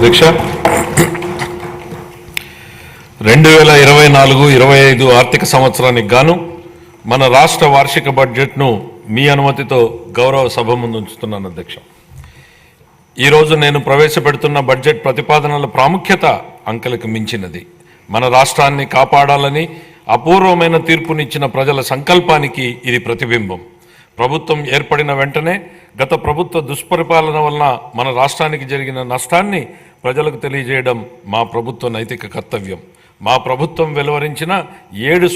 అధ్యక్ష 2024-25 ఆర్థిక సంవత్సరానికి గాను మన రాష్ట్ర వార్షిక బడ్జెట్ను మీ అనుమతితో గౌరవ సభ ముందు ఉంచుతున్నాను. అధ్యక్ష, ఈరోజు నేను ప్రవేశపెడుతున్న బడ్జెట్ ప్రతిపాదనల ప్రాముఖ్యత అంకెలకు మించినది. మన రాష్ట్రాన్ని కాపాడాలని అపూర్వమైన తీర్పునిచ్చిన ప్రజల సంకల్పానికి ఇది ప్రతిబింబం. ప్రభుత్వం ఏర్పడిన వెంటనే గత ప్రభుత్వ దుష్పరిపాలన వలన మన రాష్ట్రానికి జరిగిన నష్టాన్ని ప్రజలకు తెలియజేయడం మా ప్రభుత్వ నైతిక కర్తవ్యం. మా ప్రభుత్వం వెలువరించిన 7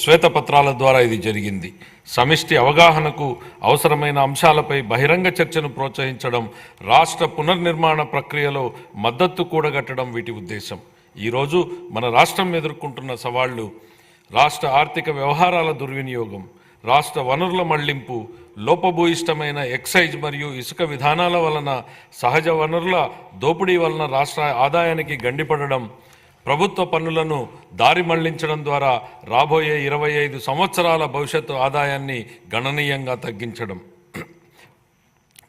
శ్వేతపత్రాల ద్వారా ఇది జరిగింది. సమిష్టి అవగాహనకు అవసరమైన అంశాలపై బహిరంగ చర్చను ప్రోత్సహించడం, రాష్ట్ర పునర్నిర్మాణ ప్రక్రియలో మద్దతు కూడగట్టడం వీటి ఉద్దేశం. ఈరోజు మన రాష్ట్రం ఎదుర్కొంటున్న సవాళ్లు రాష్ట్ర ఆర్థిక వ్యవహారాల దుర్వినియోగం, రాష్ట్ర వనరుల మళ్లింపు, లోపభూయిష్టమైన ఎక్సైజ్ మరియు ఇసుక విధానాల వలన సహజ వనరుల దోపిడీ వలన రాష్ట్ర ఆదాయానికి గండిపడడం, ప్రభుత్వ పన్నులను దారి మళ్లించడం ద్వారా రాబోయే 25 సంవత్సరాల భవిష్యత్తు ఆదాయాన్ని గణనీయంగా తగ్గించడం,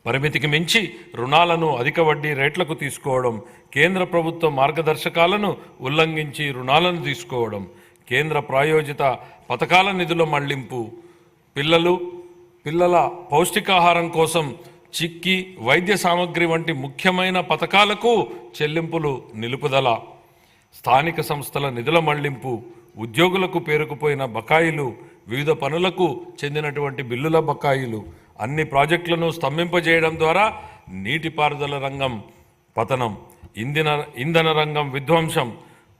పరిమితికి మించి రుణాలను అధిక వడ్డీ రేట్లకు తీసుకోవడం, కేంద్ర ప్రభుత్వ మార్గదర్శకాలను ఉల్లంఘించి రుణాలను తీసుకోవడం, కేంద్ర ప్రాయోజిత పథకాల నిధుల మళ్లింపు, పిల్లల పౌష్టికాహారం కోసం చిక్కి వైద్య సామగ్రి వంటి ముఖ్యమైన పథకాలకు చెల్లింపులు నిలుపుదల, స్థానిక సంస్థల నిధుల మళ్లింపు, ఉద్యోగులకు పేరుకుపోయిన బకాయిలు, వివిధ పనులకు చెందినటువంటి బిల్లుల బకాయిలు, అన్ని ప్రాజెక్టులను స్తంభింపజేయడం ద్వారా నీటిపారుదల రంగం పతనం, ఇంధన రంగం విధ్వంసం,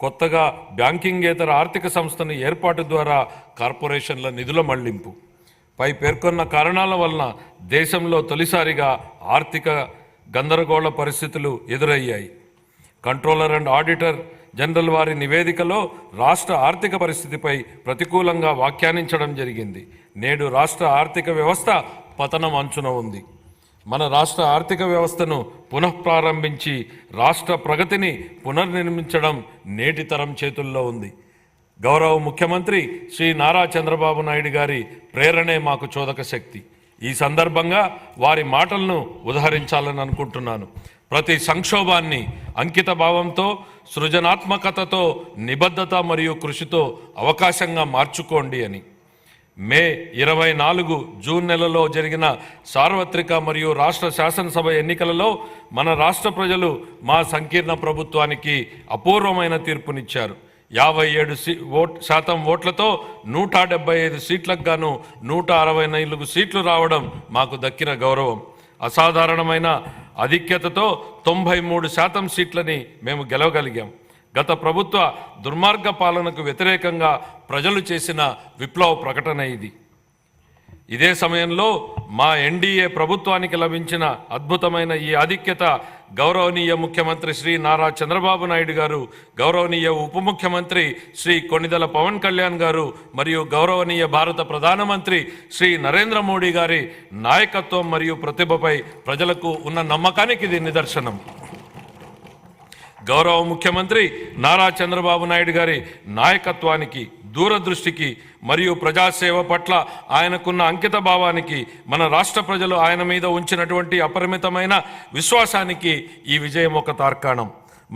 కొత్తగా బ్యాంకింగేతర ఆర్థిక సంస్థను ఏర్పాటు ద్వారా కార్పొరేషన్ల నిధుల మళ్లింపు. పై పేర్కొన్న కారణాల వలన దేశంలో తొలిసారిగా ఆర్థిక గందరగోళ పరిస్థితులు ఎదురయ్యాయి. కంట్రోలర్ అండ్ ఆడిటర్ జనరల్ వారి నివేదికలో రాష్ట్ర ఆర్థిక పరిస్థితిపై ప్రతికూలంగా వ్యాఖ్యానించడం జరిగింది. నేడు రాష్ట్ర ఆర్థిక వ్యవస్థ పతనం అంచున ఉంది. మన రాష్ట్ర ఆర్థిక వ్యవస్థను పునఃప్రారంభించి రాష్ట్ర ప్రగతిని పునర్నిర్మించడం నేటి తరం చేతుల్లో ఉంది. గౌరవ ముఖ్యమంత్రి శ్రీ నారా చంద్రబాబు నాయుడు గారి ప్రేరణే మాకు చోదక శక్తి. ఈ సందర్భంగా వారి మాటలను ఉదహరించాలని అనుకుంటున్నాను. ప్రతి సంక్షోభాన్ని అంకిత భావంతో, సృజనాత్మకతతో, నిబద్ధత మరియు కృషితో అవకాశంగా మార్చుకోండి అని. మే 24 జూన్ నెలలో జరిగిన సార్వత్రిక మరియు రాష్ట్ర శాసనసభ ఎన్నికలలో మన రాష్ట్ర ప్రజలు మా సంకీర్ణ ప్రభుత్వానికి అపూర్వమైన తీర్పునిచ్చారు. 57% ఓట్లతో 175 సీట్లకు గాను 164 సీట్లు రావడం మాకు దక్కిన గౌరవం. అసాధారణమైన ఆధిక్యతతో 93% సీట్లని మేము గెలవగలిగాం. గత ప్రభుత్వ దుర్మార్గ పాలనకు వ్యతిరేకంగా ప్రజలు చేసిన విప్లవ ప్రకటన ఇది. ఇదే సమయంలో మా ఎన్డీఏ ప్రభుత్వానికి లభించిన అద్భుతమైన ఈ ఆధిక్యత గౌరవనీయ ముఖ్యమంత్రి శ్రీ నారా చంద్రబాబు నాయుడు గారు, గౌరవనీయ ఉప ముఖ్యమంత్రి శ్రీ కొణిదెల పవన్ కళ్యాణ్ గారు మరియు గౌరవనీయ భారత ప్రధానమంత్రి శ్రీ నరేంద్ర మోడీ గారి నాయకత్వం మరియు ప్రతిభపై ప్రజలకు ఉన్న నమ్మకానికి ఇది నిదర్శనం. గౌరవ ముఖ్యమంత్రి నారా చంద్రబాబు నాయుడు గారి నాయకత్వానికి, దూరదృష్టికి మరియు ప్రజాసేవ పట్ల ఆయనకున్న అంకిత భావానికి, మన రాష్ట్ర ప్రజలు ఆయన మీద ఉంచినటువంటి అపరిమితమైన విశ్వాసానికి ఈ విజయం ఒక తార్కాణం.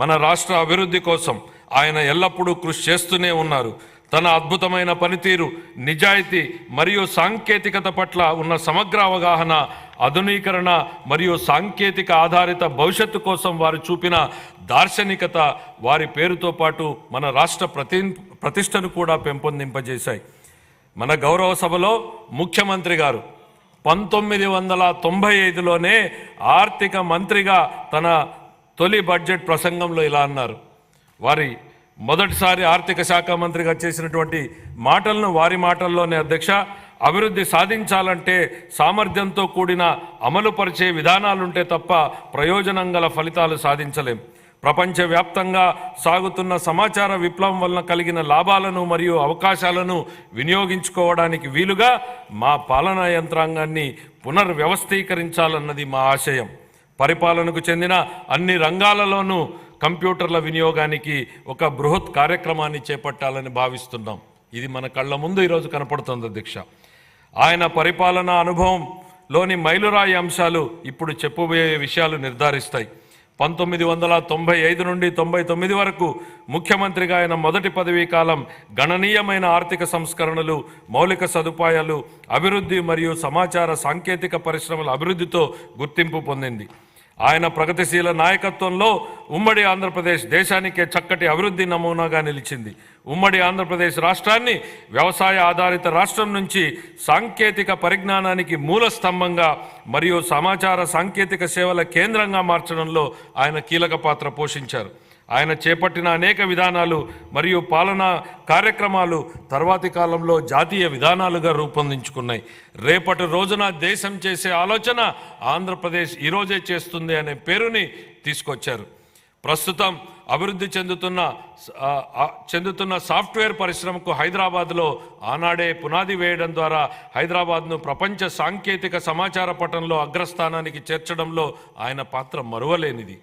మన రాష్ట్ర అభివృద్ధి కోసం ఆయన ఎల్లప్పుడూ కృషి చేస్తూనే ఉన్నారు. తన అద్భుతమైన పనితీరు, నిజాయితీ మరియు సాంకేతికత పట్ల ఉన్న సమగ్ర అవగాహన, ఆధునీకరణ మరియు సాంకేతిక ఆధారిత భవిష్యత్తు కోసం వారు చూపిన దార్శనికత వారి పేరుతో పాటు మన రాష్ట్ర ప్రతిష్టను కూడా పెంపొందింపజేశాయి. మన గౌరవ సభలో ముఖ్యమంత్రి గారు 1995లోనే ఆర్థిక మంత్రిగా తన తొలి బడ్జెట్ ప్రసంగంలో ఇలా అన్నారు. వారి మొదటిసారి ఆర్థిక శాఖ మంత్రిగా చేసినటువంటి మాటలను వారి మాటల్లోనే, అధ్యక్ష, అభివృద్ధి సాధించాలంటే సామర్థ్యంతో కూడిన అమలుపరిచే విధానాలుంటే తప్ప ప్రయోజనం గల ఫలితాలు సాధించలేం. ప్రపంచవ్యాప్తంగా సాగుతున్న సమాచార విప్లవం వలన కలిగిన లాభాలను మరియు అవకాశాలను వినియోగించుకోవడానికి వీలుగా మా పాలనా యంత్రాంగాన్ని పునర్వ్యవస్థీకరించాలన్నది మా ఆశయం. పరిపాలనకు చెందిన అన్ని రంగాలలోనూ కంప్యూటర్ల వినియోగానికి ఒక బృహత్ కార్యక్రమాన్ని చేపట్టాలని భావిస్తున్నాం. ఇది మన కళ్ళ ముందు ఈరోజు కనపడుతుంది. అధ్యక్ష, ఆయన పరిపాలనా అనుభవంలోని మైలురాయి అంశాలు ఇప్పుడు చెప్పబోయే విషయాలు నిర్ధారిస్తాయి. 1995 నుండి 99 వరకు ముఖ్యమంత్రిగా ఆయన మొదటి పదవీ కాలం గణనీయమైన ఆర్థిక సంస్కరణలు, మౌలిక సదుపాయాలు, అభివృద్ధి మరియు సమాచార సాంకేతిక పరిశ్రమల అభివృద్ధితో గుర్తింపు పొందింది. ఆయన ప్రగతిశీల నాయకత్వంలో ఉమ్మడి ఆంధ్రప్రదేశ్ దేశానికే చక్కటి అభివృద్ధి నమూనాగా నిలిచింది. ఉమ్మడి ఆంధ్రప్రదేశ్ రాష్ట్రాన్ని వ్యవసాయ ఆధారిత రాష్ట్రం నుంచి సాంకేతిక పరిజ్ఞానానికి మూల స్తంభంగా మరియు సమాచార సాంకేతిక సేవల కేంద్రంగా మార్చడంలో ఆయన కీలక పాత్ర పోషించారు. ఆయన చేపట్టిన అనేక విధానాలు మరియు పాలనా కార్యక్రమాలు తర్వాతి కాలంలో జాతీయ విధానాలుగా రూపొందించుకున్నాయి. రేపటి రోజున దేశం చేసే ఆలోచన ఆంధ్రప్రదేశ్ ఈరోజే చేస్తుంది అనే పేరుని తీసుకొచ్చారు. ప్రస్తుతం అభివృద్ధి చెందుతున్న సాఫ్ట్వేర్ పరిశ్రమకు హైదరాబాద్లో ఆనాడే పునాది వేయడం ద్వారా హైదరాబాద్ను ప్రపంచ సాంకేతిక సమాచార పటంలో అగ్రస్థానానికి చేర్చడంలో ఆయన పాత్ర మరువలేనిది.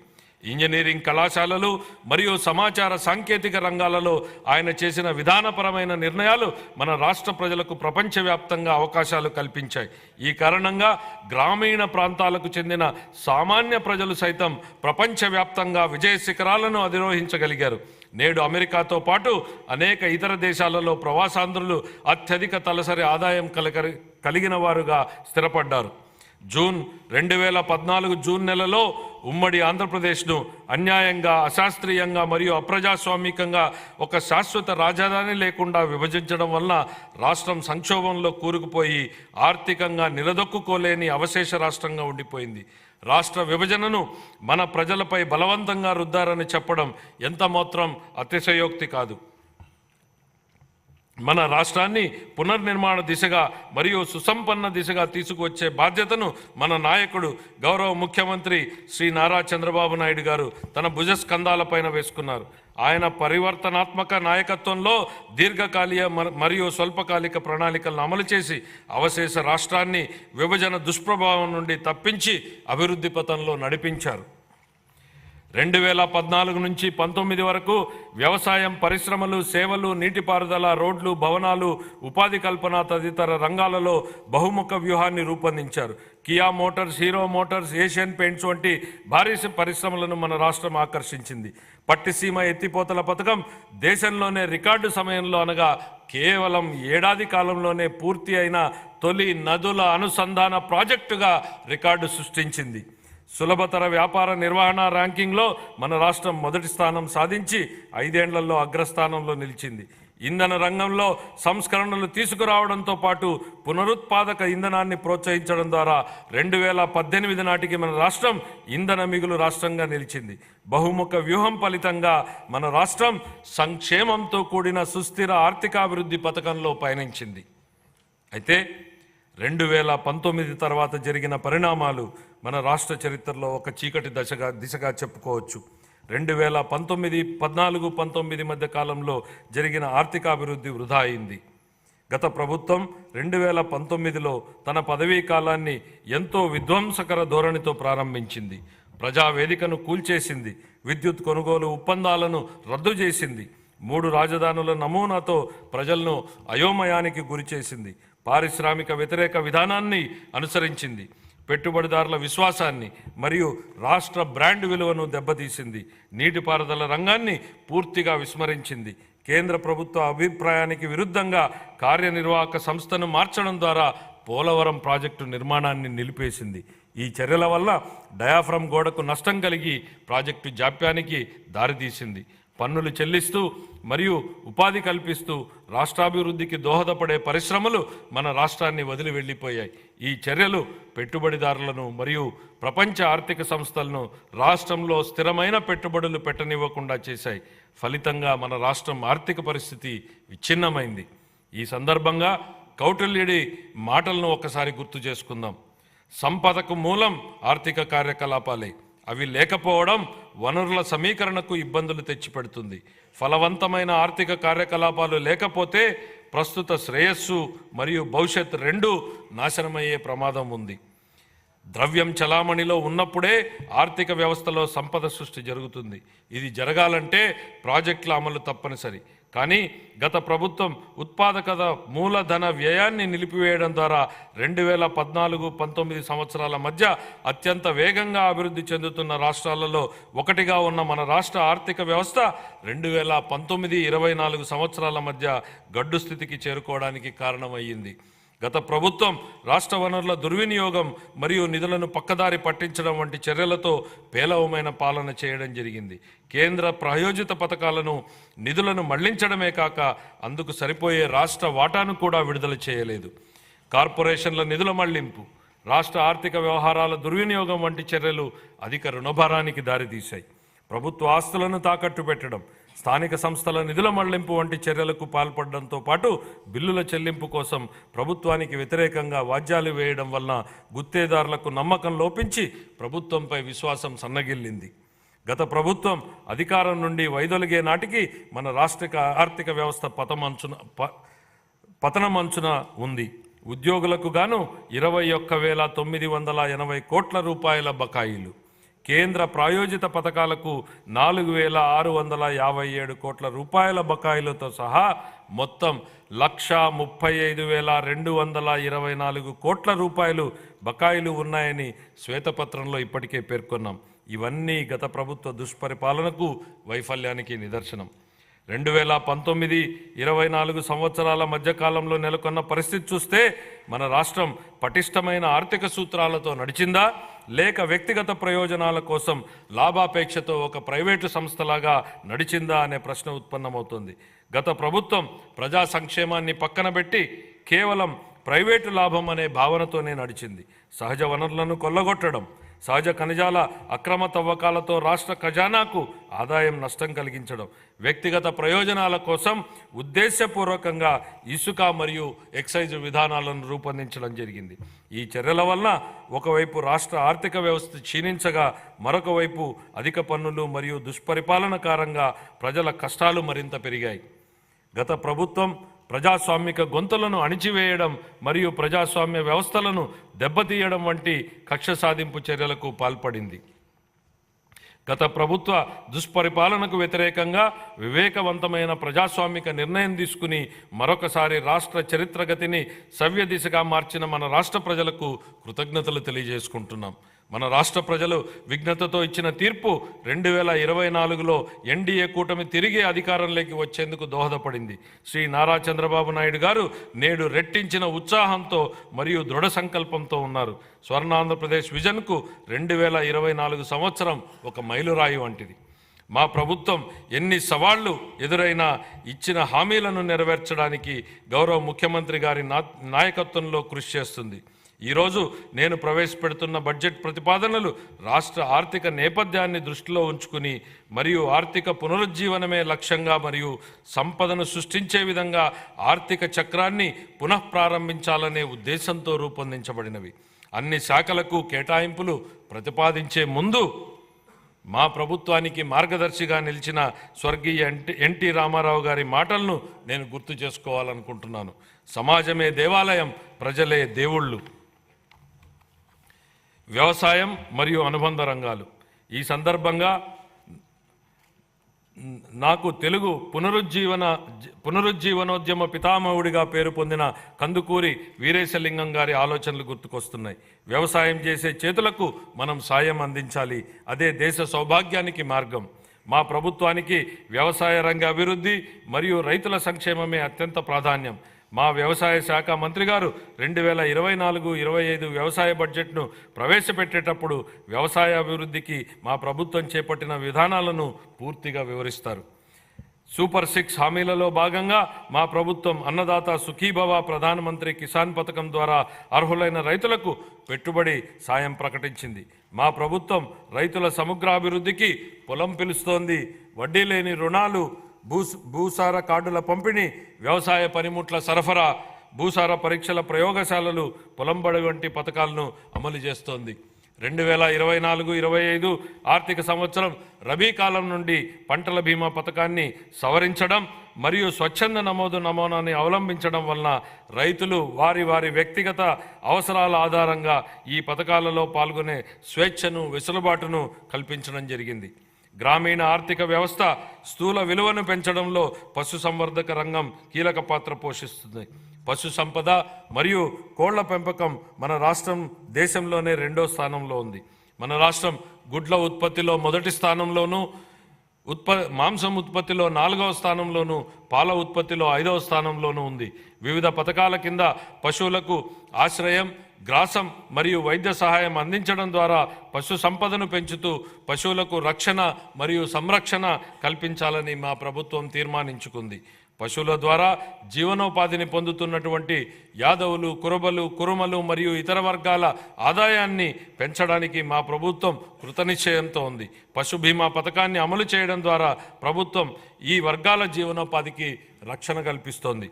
ఇంజనీరింగ్ కళాశాలలు మరియు సమాచార సాంకేతిక రంగాలలో ఆయన చేసిన విధానపరమైన నిర్ణయాలు మన రాష్ట్ర ప్రజలకు ప్రపంచవ్యాప్తంగా అవకాశాలు కల్పించాయి. ఈ కారణంగా గ్రామీణ ప్రాంతాలకు చెందిన సామాన్య ప్రజలు సైతం ప్రపంచవ్యాప్తంగా విజయ శిఖరాలను అధిరోహించగలిగారు. నేడు అమెరికాతో పాటు అనేక ఇతర దేశాలలో ప్రవాసాంధ్రులు అత్యధిక తలసరి ఆదాయం కలిగిన వారుగా స్థిరపడ్డారు. జూన్ 2014 జూన్ నెలలో ఉమ్మడి ఆంధ్రప్రదేశ్ను అన్యాయంగా, అశాస్త్రీయంగా మరియు అప్రజాస్వామికంగా ఒక శాశ్వత రాజధాని లేకుండా విభజించడం వలన రాష్ట్రం సంక్షోభంలో కూరుకుపోయి ఆర్థికంగా నిలదొక్కుకోలేని అవశేష రాష్ట్రంగా ఉండిపోయింది. రాష్ట్ర విభజనను మన ప్రజలపై బలవంతంగా రుద్దారని చెప్పడం ఎంత మాత్రం అతిశయోక్తి కాదు. మన రాష్ట్రాన్ని పునర్నిర్మాణ దిశగా మరియు సుసంపన్న దిశగా తీసుకువచ్చే బాధ్యతను మన నాయకుడు గౌరవ ముఖ్యమంత్రి శ్రీ నారా చంద్రబాబు నాయుడు గారు తన భుజస్కంధాలపైన వేసుకున్నారు. ఆయన పరివర్తనాత్మక నాయకత్వంలో దీర్ఘకాలిక మరియు స్వల్పకాలిక ప్రణాళికలను అమలు చేసి అవశేష రాష్ట్రాన్ని విభజన దుష్ప్రభావం నుండి తప్పించి అభివృద్ధి పథంలో నడిపించారు. 2014 నుంచి 19 వరకు వ్యవసాయం, పరిశ్రమలు, సేవలు, నీటిపారుదల, రోడ్లు, భవనాలు, ఉపాధి కల్పన తదితర రంగాలలో బహుముఖ వ్యూహాన్ని రూపొందించారు. Kia Motors, hero Motors, Asian paints వంటి భారీ పరిశ్రమలను మన రాష్ట్రం ఆకర్షించింది. పట్టిసీమ ఎత్తిపోతల పథకం దేశంలోనే రికార్డు సమయంలో అనగా కేవలం ఏడాది కాలంలోనే పూర్తి అయిన తొలి నదుల అనుసంధాన ప్రాజెక్టుగా రికార్డు సృష్టించింది. సులభతర వ్యాపార నిర్వహణ ర్యాంకింగ్లో మన రాష్ట్రం మొదటి స్థానం సాధించి 5 ఏళ్లలో అగ్రస్థానంలో నిలిచింది. ఇంధన రంగంలో సంస్కరణలు తీసుకురావడంతో పాటు పునరుత్పాదక ఇంధనాన్ని ప్రోత్సహించడం ద్వారా 2018 నాటికి మన రాష్ట్రం ఇంధన మిగులు రాష్ట్రంగా నిలిచింది. బహుముఖ వ్యూహం ఫలితంగా మన రాష్ట్రం సంక్షేమంతో కూడిన సుస్థిర ఆర్థికాభివృద్ధి పథకంలో పయనించింది. అయితే 2019 తర్వాత జరిగిన పరిణామాలు మన రాష్ట్ర చరిత్రలో ఒక చీకటి దిశగా చెప్పుకోవచ్చు. 2014-19 మధ్య కాలంలో జరిగిన ఆర్థికాభివృద్ధి వృధా అయింది. గత ప్రభుత్వం 2019లో తన పదవీ కాలాన్ని ఎంతో విధ్వంసకర ధోరణితో ప్రారంభించింది. ప్రజావేదికను కూల్చేసింది, విద్యుత్ కొనుగోలు ఒప్పందాలను రద్దు చేసింది, 3 రాజధానుల నమూనాతో ప్రజలను అయోమయానికి గురిచేసింది, పారిశ్రామిక వ్యతిరేక విధానాన్ని అనుసరించింది, పెట్టుబడిదారుల విశ్వాసాన్ని మరియు రాష్ట్ర బ్రాండ్ విలువను దెబ్బతీసింది, నీటిపారుదల రంగాన్ని పూర్తిగా విస్మరించింది, కేంద్ర ప్రభుత్వ అభిప్రాయానికి విరుద్ధంగా కార్యనిర్వాహక సంస్థను మార్చడం ద్వారా పోలవరం ప్రాజెక్టు నిర్మాణాన్ని నిలిపేసింది. ఈ చర్యల వల్ల డయాఫ్రమ్ గోడకు నష్టం కలిగి ప్రాజెక్టు జాప్యానికి దారితీసింది. పన్నులు చెల్లిస్తూ మరియు ఉపాధి కల్పిస్తూ రాష్ట్రాభివృద్ధికి దోహదపడే పరిశ్రమలు మన రాష్ట్రాన్ని వదిలి వెళ్ళిపోయాయి. ఈ చర్యలు పెట్టుబడిదారులను మరియు ప్రపంచ ఆర్థిక సంస్థలను రాష్ట్రంలో స్థిరమైన పెట్టుబడులు పెట్టనివ్వకుండా చేశాయి. ఫలితంగా మన రాష్ట్రం ఆర్థిక పరిస్థితి విచ్ఛిన్నమైంది. ఈ సందర్భంగా కౌటిల్యుడి మాటలను ఒకసారి గుర్తు చేసుకుందాం. సంపదకు మూలం ఆర్థిక కార్యకలాపాలే. అవి లేకపోవడం వనరుల సమీకరణకు ఇబ్బందులు తెచ్చిపెడుతుంది. ఫలవంతమైన ఆర్థిక కార్యకలాపాలు లేకపోతే ప్రస్తుత శ్రేయస్సు మరియు భవిష్యత్ రెండూ నాశనమయ్యే ప్రమాదం ఉంది. ద్రవ్యం చలామణిలో ఉన్నప్పుడే ఆర్థిక వ్యవస్థలో సంపద సృష్టి జరుగుతుంది. ఇది జరగాలంటే ప్రాజెక్టుల అమలు తప్పనిసరి. కానీ గత ప్రభుత్వం ఉత్పాదకత మూలధన వ్యయాన్ని నిలిపివేయడం ద్వారా 2014-19 సంవత్సరాల మధ్య అత్యంత వేగంగా అభివృద్ధి చెందుతున్న రాష్ట్రాలలో ఒకటిగా ఉన్న మన రాష్ట్ర ఆర్థిక వ్యవస్థ 2019-24 సంవత్సరాల మధ్య గడ్డు స్థితికి చేరుకోవడానికి కారణమయ్యింది. గత ప్రభుత్వం రాష్ట్ర వనరుల దుర్వినియోగం మరియు నిధులను పక్కదారి పట్టించడం వంటి చర్యలతో పేలవమైన పాలన చేయడం జరిగింది. కేంద్ర ప్రాయోజిత పథకాలను నిధులను మళ్లించడమే కాక అందుకు సరిపోయే రాష్ట్ర వాటాను కూడా విడుదల చేయలేదు. కార్పొరేషన్ల నిధుల మళ్లింపు, రాష్ట్ర ఆర్థిక వ్యవహారాల దుర్వినియోగం వంటి చర్యలు అధిక రుణభారానికి దారితీశాయి. ప్రభుత్వ ఆస్తులను తాకట్టు పెట్టడం, స్థానిక సంస్థల నిధుల మళ్లింపు వంటి చర్యలకు పాల్పడడంతో పాటు బిల్లుల చెల్లింపు కోసం ప్రభుత్వానికి వ్యతిరేకంగా వాద్యాలు వేయడం వలన గుత్తేదారులకు నమ్మకం లోపించి ప్రభుత్వంపై విశ్వాసం సన్నగిల్లింది. గత ప్రభుత్వం అధికారం నుండి వైదొలిగే నాటికి మన రాష్ట్ర ఆర్థిక వ్యవస్థ పతనమంచున ఉంది. ఉద్యోగులకు గాను 21,980 కోట్ల రూపాయల బకాయిలు, కేంద్ర ప్రాయోజిత పథకాలకు 4,657 కోట్ల రూపాయల బకాయిలతో సహా మొత్తం 1,35,224 కోట్ల రూపాయలు బకాయిలు ఉన్నాయని శ్వేతపత్రంలో ఇప్పటికే పేర్కొన్నాం. ఇవన్నీ గత ప్రభుత్వ దుష్పరిపాలనకు, వైఫల్యానికి నిదర్శనం. 2019-24 సంవత్సరాల మధ్యకాలంలో నెలకొన్న పరిస్థితి చూస్తే మన రాష్ట్రం పటిష్టమైన ఆర్థిక సూత్రాలతో నడిచిందా, లేక వ్యక్తిగత ప్రయోజనాల కోసం లాభాపేక్షతో ఒక ప్రైవేటు సంస్థలాగా నడిచిందా అనే ప్రశ్న ఉత్పన్నమవుతుంది. గత ప్రభుత్వం ప్రజా సంక్షేమాన్ని పక్కన పెట్టి కేవలం ప్రైవేటు లాభం అనే భావనతోనే నడిచింది. సహజ వనరులను కొల్లగొట్టడం, సహజ ఖనిజాల అక్రమ తవ్వకాలతో రాష్ట్ర ఖజానాకు ఆదాయం నష్టం కలిగించడం, వ్యక్తిగత ప్రయోజనాల కోసం ఉద్దేశపూర్వకంగా ఇసుక మరియు ఎక్సైజ్ విధానాలను రూపొందించడం జరిగింది. ఈ చర్యల వలన ఒకవైపు రాష్ట్ర ఆర్థిక వ్యవస్థ క్షీణించగా, మరొక వైపు అధిక పన్నులు మరియు దుష్పరిపాలన కారణంగా ప్రజల కష్టాలు మరింత పెరిగాయి. గత ప్రభుత్వం ప్రజాస్వామిక గొంతులను అణిచివేయడం మరియు ప్రజాస్వామ్య వ్యవస్థలను దెబ్బతీయడం వంటి కక్ష సాధింపు చర్యలకు పాల్పడింది. గత ప్రభుత్వ దుష్పరిపాలనకు వ్యతిరేకంగా వివేకవంతమైన ప్రజాస్వామిక నిర్ణయం తీసుకుని మరొకసారి రాష్ట్ర చరిత్రగతిని సవ్య దిశగా మార్చిన మన రాష్ట్ర ప్రజలకు కృతజ్ఞతలు తెలియజేసుకుంటున్నాం. మన రాష్ట్ర ప్రజలు విఘ్నతతో ఇచ్చిన తీర్పు 2024లో ఎన్డీఏ కూటమి తిరిగి అధికారంలోకి వచ్చేందుకు దోహదపడింది. శ్రీ నారా చంద్రబాబు నాయుడు గారు నేడు రెట్టించిన ఉత్సాహంతో మరియు దృఢ సంకల్పంతో ఉన్నారు. స్వర్ణాంధ్రప్రదేశ్ విజన్కు 2024 సంవత్సరం ఒక మైలురాయి వంటిది. మా ప్రభుత్వం ఎన్ని సవాళ్లు ఎదురైనా ఇచ్చిన హామీలను నెరవేర్చడానికి గౌరవ ముఖ్యమంత్రి గారి నాయకత్వంలో కృషి చేస్తుంది. ఈరోజు నేను ప్రవేశపెడుతున్న బడ్జెట్ ప్రతిపాదనలు రాష్ట్ర ఆర్థిక నేపథ్యాన్ని దృష్టిలో ఉంచుకుని మరియు ఆర్థిక పునరుజ్జీవనమే లక్ష్యంగా మరియు సంపదను సృష్టించే విధంగా ఆర్థిక చక్రాన్ని పునఃప్రారంభించాలనే ఉద్దేశంతో రూపొందించబడినవి. అన్ని శాఖలకు కేటాయింపులు ప్రతిపాదించే ముందు మా ప్రభుత్వానికి మార్గదర్శిగా నిలిచిన స్వర్గీయ ఎన్టీ రామారావు గారి మాటలను నేను గుర్తు చేసుకోవాలనుకుంటున్నాను. సమాజమే దేవాలయం, ప్రజలే దేవుళ్ళు. వ్యవసాయం మరియు అనుబంధ రంగాలు. ఈ సందర్భంగా నాకు తెలుగు పునరుజ్జీవనోద్యమ పితామహుడిగా పేరు పొందిన కందుకూరి వీరేశలింగం గారి ఆలోచనలు గుర్తుకొస్తున్నాయి. వ్యవసాయం చేసే చేతులకు మనం సాయం అందించాలి, అదే దేశ సౌభాగ్యానికి మార్గం. మా ప్రభుత్వానికి వ్యవసాయ రంగ అభివృద్ధి మరియు రైతుల సంక్షేమమే అత్యంత ప్రాధాన్యం. మా వ్యవసాయ శాఖ మంత్రి గారు 2024-25 వ్యవసాయ బడ్జెట్ను ప్రవేశపెట్టేటప్పుడు వ్యవసాయ అభివృద్ధికి మా ప్రభుత్వం చేపట్టిన విధానాలను పూర్తిగా వివరిస్తారు. సూపర్ 6 హామీలలో భాగంగా మా ప్రభుత్వం అన్నదాత సుఖీభవ ప్రధానమంత్రి కిసాన్ పథకం ద్వారా అర్హులైన రైతులకు పెట్టుబడి సాయం ప్రకటించింది. మా ప్రభుత్వం రైతుల సమగ్రాభివృద్ధికి పొలం పిలుస్తోంది. వడ్డీ లేని రుణాలు, భూసార కార్డుల పంపిణీ, వ్యవసాయ పనిముట్ల సరఫరా, భూసార పరీక్షల ప్రయోగశాలలు, పొలంబడి వంటి పథకాలను అమలు చేస్తోంది. 2024-25 ఆర్థిక సంవత్సరం రబీ కాలం నుండి పంటల బీమా పథకాన్ని సవరించడం మరియు స్వచ్ఛంద నమూనాన్ని అవలంబించడం వలన రైతులు వారి వ్యక్తిగత అవసరాల ఆధారంగా ఈ పథకాలలో పాల్గొనే స్వేచ్ఛను, వెసులుబాటును కల్పించడం జరిగింది. గ్రామీణ ఆర్థిక వ్యవస్థ స్థూల విలువను పెంచడంలో పశుసంవర్ధక రంగం కీలక పాత్ర పోషిస్తుంది. పశు సంపద మరియు కోళ్ల పెంపకం మన రాష్ట్రం దేశంలోనే 2వ స్థానంలో ఉంది. మన రాష్ట్రం గుడ్ల ఉత్పత్తిలో మొదటి స్థానంలోనూ, మాంసం ఉత్పత్తిలో 4వ స్థానంలోనూ, పాల ఉత్పత్తిలో 5వ స్థానంలోనూ ఉంది. వివిధ పథకాల కింద పశువులకు ఆశ్రయం, గ్రాసం మరియు వైద్య సహాయం అందించడం ద్వారా పశు సంపదను పెంచుతూ పశువులకు రక్షణ మరియు సంరక్షణ కల్పించాలని మా ప్రభుత్వం తీర్మానించుకుంది. పశువుల ద్వారా జీవనోపాధిని పొందుతున్నటువంటి యాదవులు, కురబలు, కురుమలు మరియు ఇతర వర్గాల ఆదాయాన్ని పెంచడానికి మా ప్రభుత్వం కృతనిశ్చయంతో ఉంది. పశు బీమా పథకాన్ని అమలు చేయడం ద్వారా ప్రభుత్వం ఈ వర్గాల జీవనోపాధికి రక్షణ కల్పిస్తోంది.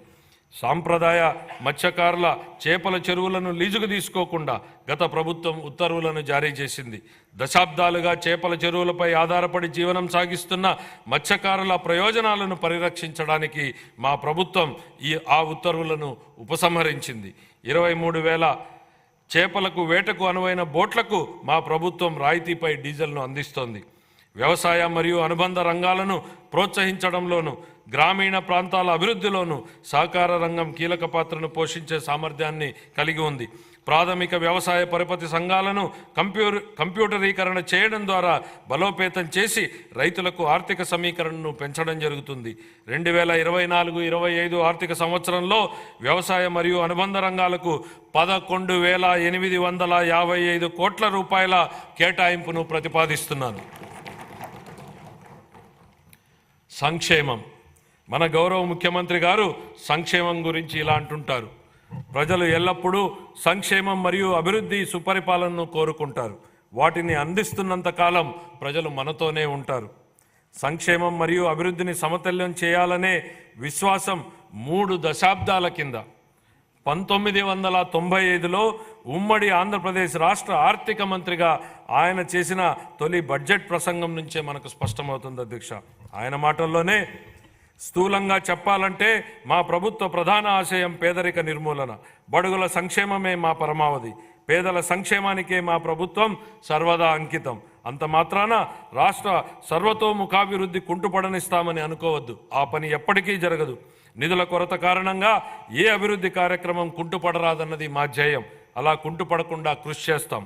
సాంప్రదాయ మత్స్యకారుల చేపల చెరువులను లీజుకు తీసుకోకుండా గత ప్రభుత్వం ఉత్తర్వులను జారీ చేసింది. దశాబ్దాలుగా చేపల చెరువులపై ఆధారపడి జీవనం సాగిస్తున్న మత్స్యకారుల ప్రయోజనాలను పరిరక్షించడానికి మా ప్రభుత్వం ఆ ఉత్తర్వులను ఉపసంహరించింది. 23,000 చేపలకు వేటకు అనువైన బోట్లకు మా ప్రభుత్వం రాయితీపై డీజిల్ను అందిస్తోంది. వ్యవసాయ మరియు అనుబంధ రంగాలను ప్రోత్సహించడంలోనూ గ్రామీణ ప్రాంతాల అభివృద్ధిలోనూ సహకార రంగం కీలక పాత్రను పోషించే సామర్థ్యాన్ని కలిగి ఉంది. ప్రాథమిక వ్యవసాయ పరపతి సంఘాలను కంప్యూటరీకరణ చేయడం ద్వారా బలోపేతం చేసి రైతులకు ఆర్థిక సమీకరణను పెంచడం జరుగుతుంది. 2024-25 ఆర్థిక సంవత్సరంలో వ్యవసాయ మరియు అనుబంధ రంగాలకు 11,855 కోట్ల రూపాయల కేటాయింపును ప్రతిపాదిస్తున్నాను. సంక్షేమం. మన గౌరవ ముఖ్యమంత్రి గారు సంక్షేమం గురించి ఇలా అంటుంటారు: ప్రజలు ఎల్లప్పుడూ సంక్షేమం మరియు అభివృద్ధి, సుపరిపాలనను కోరుకుంటారు. వాటిని అందిస్తున్నంత కాలం ప్రజలు మనతోనే ఉంటారు. సంక్షేమం మరియు అభివృద్ధిని సమతుల్యం చేయాలనే విశ్వాసం 3 దశాబ్దాల కింద 1995లో ఉమ్మడి ఆంధ్రప్రదేశ్ రాష్ట్ర ఆర్థిక మంత్రిగా ఆయన చేసిన తొలి బడ్జెట్ ప్రసంగం నుంచే మనకు స్పష్టమవుతుంది అధ్యక్ష. ఆయన మాటల్లోనే స్థూలంగా చెప్పాలంటే మా ప్రభుత్వ ప్రధాన ఆశయం పేదరిక నిర్మూలన, బడుగుల సంక్షేమమే మా పరమావధి. పేదల సంక్షేమానికే మా ప్రభుత్వం సర్వదా అంకితం. అంత మాత్రాన రాష్ట్ర సర్వతోముఖాభివృద్ధి కుంటుపడనిస్తామని అనుకోవద్దు. ఆ పని ఎప్పటికీ జరగదు. నిధుల కొరత కారణంగా ఏ అభివృద్ధి కార్యక్రమం కుంటుపడరాదన్నది మా ధ్యేయం. అలా కుంటుపడకుండా కృషి చేస్తాం.